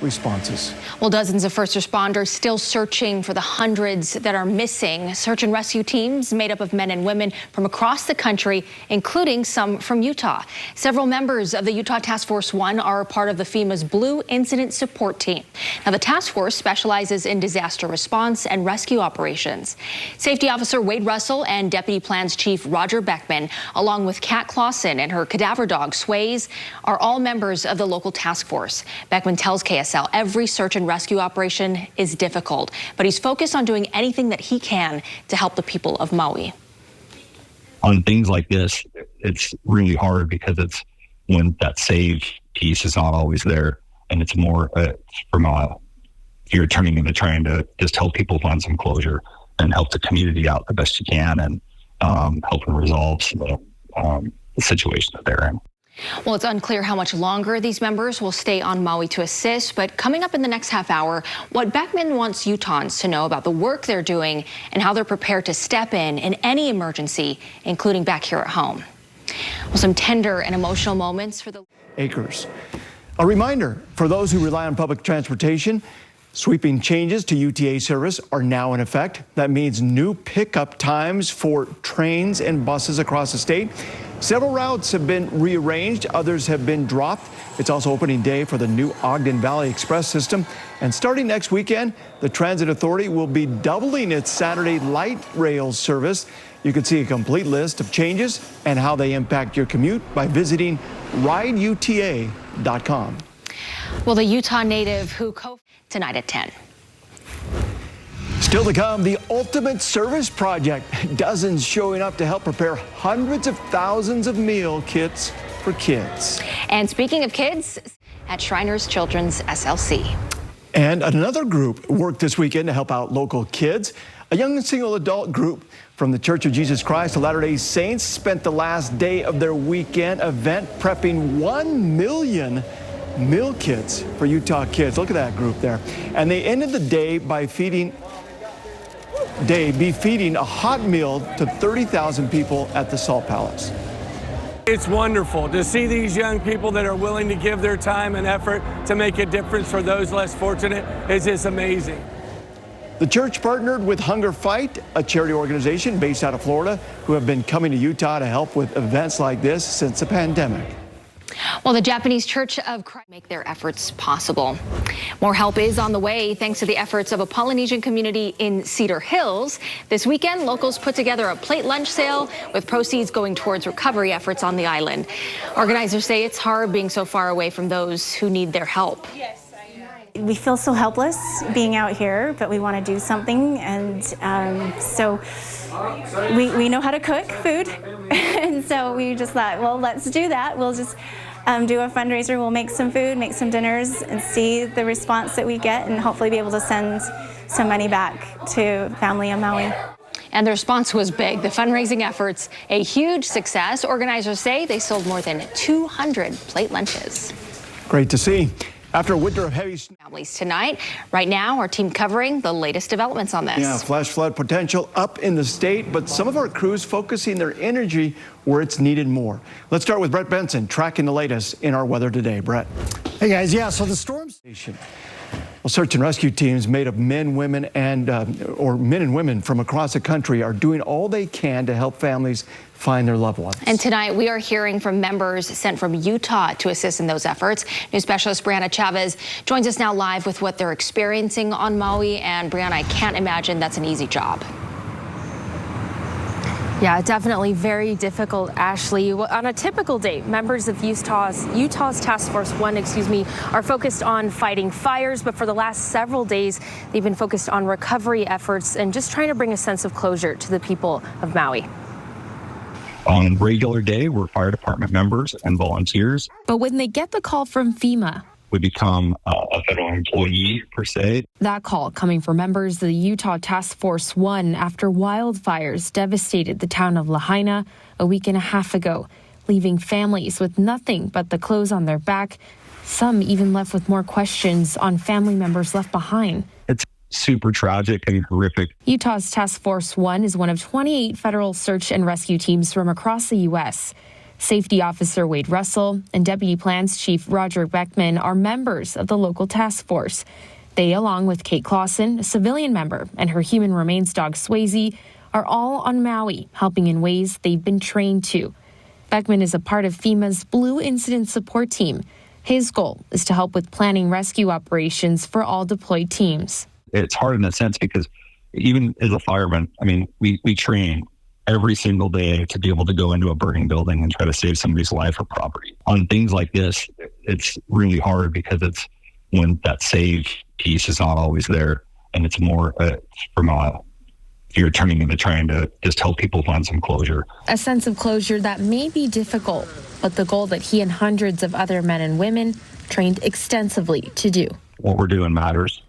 responses. Well, dozens of first responders still searching for the hundreds that are missing. Search and rescue teams made up of men and women from across the country, including some from Utah. Several members of the Utah Task Force 1 are a part of the FEMA's Blue Incident Support Team. Now, the task force specializes in disaster response and rescue operations. Safety Officer Wade Russell and Deputy Plans Chief Roger Beckman, along with Kat Clausen and her cadaver dog Sways, are all members of the local task force. Beckman tells KSL every search and rescue operation is difficult, but he's focused on doing anything that he can to help the people of Maui. On things like this, it's really hard because it's when that save piece is not always there, and it's more from you're turning into trying to just help people find some closure and help the community out the best you can, and help them resolve the situation that they're in. Well, it's unclear how much longer these members will stay on Maui to assist, but coming up in the next half hour, what Beckman wants Utahns to know about the work they're doing and how they're prepared to step in any emergency, including back here at home. Well, some tender and emotional moments for the acres. A reminder for those who rely on public transportation, sweeping changes to UTA service are now in effect. That means new pickup times for trains and buses across the state. Several routes have been rearranged, others have been dropped. It's also opening day for the new Ogden Valley Express system. And starting next weekend, the Transit Authority will be doubling its Saturday light rail service. You can see a complete list of changes and how they impact your commute by visiting rideuta.com. Well, the Utah native who tonight at 10. Still to come, the ultimate service project. Dozens showing up to help prepare hundreds of thousands of meal kits for kids. And speaking of kids, at Shriners Children's SLC. And another group worked this weekend to help out local kids. A young and single adult group from the Church of Jesus Christ of Latter-day Saints spent the last day of their weekend event prepping 1 million meal kits for Utah kids. Look at that group there. And they ended the day by feeding a hot meal to 30,000 people at the Salt Palace. It's wonderful to see these young people that are willing to give their time and effort to make a difference for those less fortunate. It's just amazing. The church partnered with Hunger Fight, a charity organization based out of Florida, who have been coming to Utah to help with events like this since the pandemic. Well, the Japanese Church of Christ make their efforts possible. More help is on the way thanks to the efforts of a Polynesian community in Cedar Hills. This weekend, locals put together a plate lunch sale with proceeds going towards recovery efforts on the island. Organizers say it's hard being so far away from those who need their help. We feel so helpless being out here, but we want to do something, and so we know how to cook food, and so we just thought, well, let's do that. We'll just do a fundraiser. We'll make some food, make some dinners, and see the response that we get, and hopefully be able to send some money back to family in Maui. And the response was big. The fundraising efforts, a huge success. Organizers say they sold more than 200 plate lunches. Great to see. After a winter of heavy families tonight. Right now, our team covering the latest developments on this. Yeah, flash flood potential up in the state, but some of our crews focusing their energy where it's needed more. Let's start with Brett Benson tracking the latest in our weather today. Brett. Hey guys, yeah, so the storms. Well, search and rescue teams made of men, women, and men and women from across the country are doing all they can to help families find their loved ones. And tonight we are hearing from members sent from Utah to assist in those efforts. News specialist Brianna Chavez joins us now live with what they're experiencing on Maui. And Brianna, I can't imagine that's an easy job. Yeah, definitely very difficult, Ashley. On a typical day, members of Utah's Task Force 1, are focused on fighting fires, but for the last several days, they've been focused on recovery efforts and just trying to bring a sense of closure to the people of Maui. On a regular day, we're fire department members and volunteers. But when they get the call from FEMA, we become a federal employee, per se. That call coming from members of the Utah Task Force 1 after wildfires devastated the town of Lahaina a week and a half ago, leaving families with nothing but the clothes on their back. Some even left with more questions on family members left behind. It's super tragic and horrific. Utah's Task Force 1 is one of 28 federal search and rescue teams from across the U.S. Safety Officer Wade Russell and Deputy Plans Chief Roger Beckman are members of the local task force. They, along with Kate Clausen, a civilian member, and her human remains dog Swayze, are all on Maui, helping in ways they've been trained to. Beckman is a part of FEMA's Blue Incident Support Team. His goal is to help with planning rescue operations for all deployed teams. It's hard in a sense because even as a fireman, I mean, we train every single day to be able to go into a burning building and try to save somebody's life or property. On things like this, it's really hard because it's when that save piece is not always there, and it's more from you're turning into trying to just help people find some closure. A sense of closure that may be difficult, but the goal that he and hundreds of other men and women trained extensively to do. What we're doing matters.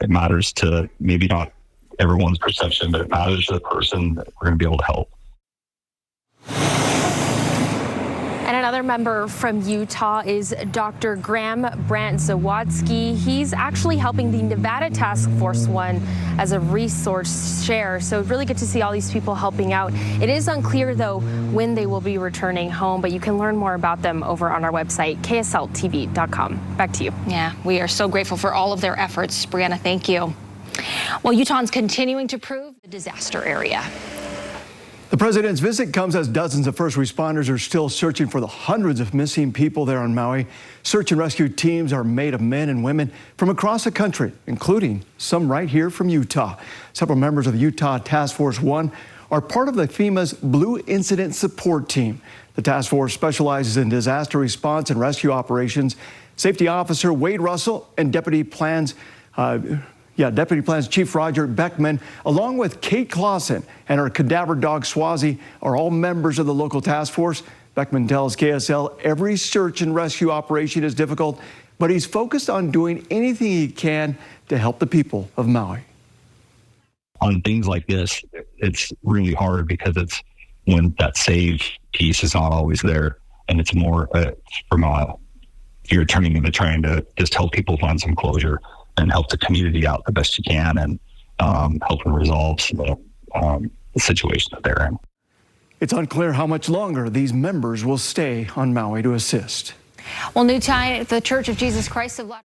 It matters to maybe not everyone's perception, but it matters to the person that we're going to be able to help. And another member from Utah is Dr. Graham Brant Zawadsky. He's actually helping the Nevada Task Force One as a resource share. So really good to see all these people helping out. It is unclear, though, when they will be returning home, but you can learn more about them over on our website, KSL-TV.com. Back to you. Yeah, we are so grateful for all of their efforts. Brianna, thank you. Well, Utahns continuing to prove the disaster area. The president's visit comes as dozens of first responders are still searching for the hundreds of missing people there on Maui. Search and rescue teams are made of men and women from across the country, including some right here from Utah. Several members of the Utah Task Force One are part of the FEMA's Blue Incident Support Team. The task force specializes in disaster response and rescue operations. Safety Officer Wade Russell and Deputy Plans Chief Roger Beckman, along with Kate Clausen and her cadaver dog Swayze, are all members of the local task force. Beckman tells KSL every search and rescue operation is difficult, but he's focused on doing anything he can to help the people of Maui. On things like this, it's really hard because it's when that save piece is not always there, and it's more from you're turning into trying to just help people find some closure and help the community out the best you can, and help them resolve the situation that they're in. It's unclear how much longer these members will stay on Maui to assist. Well, new time, the Church of Jesus Christ of Latter